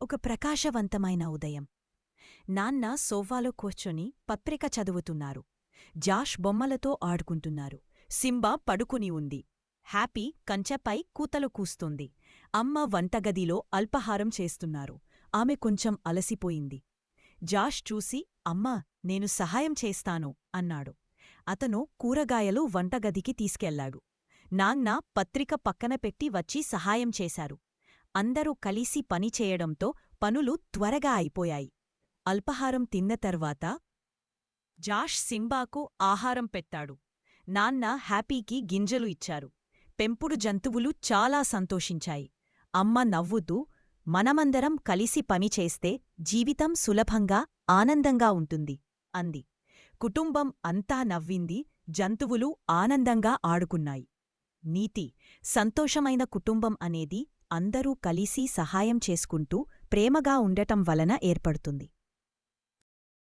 ఒక ప్రకాశవంతమైన ఉదయం. నాన్న సోఫాలో కూర్చొని పత్రిక చదువుతున్నారు. జాష్ బొమ్మలతో ఆడుకుంటున్నారు. సింబా పడుకుని ఉంది. హ్యాపీ కంచెపై కూతలు కూస్తుంది. అమ్మ వంటగదిలో అల్పాహారం చేస్తున్నారు. ఆమె కొంచెం అలసిపోయింది. జాష్ చూసి, అమ్మా, నేను సహాయం చేస్తాను అన్నాడు. అతను కూరగాయలు వంటగదికి తీసుకెళ్లాడు. నాన్న పత్రిక పక్కన పెట్టి వచ్చి సహాయం చేశారు. అందరూ కలిసి పనిచేయడంతో పనులు త్వరగా అయిపోయాయి. అల్పాహారం తిన్న తర్వాత జాష్ సింబాకు ఆహారం పెట్టాడు. నాన్న హ్యాపీకి గింజలు ఇచ్చారు. పెంపుడు జంతువులు చాలా సంతోషించాయి. అమ్మ నవ్వుతూ, మనమందరం కలిసి పనిచేస్తే జీవితం సులభంగా ఆనందంగా ఉంటుంది అంది. కుటుంబం అంతా నవ్వింది. జంతువులు ఆనందంగా ఆడుకున్నాయి. నీతి: సంతోషమైన కుటుంబం అనేది అందరూ కలిసి సహాయం చేసుకుంటూ ప్రేమగా ఉండటం వలన ఏర్పడుతుంది.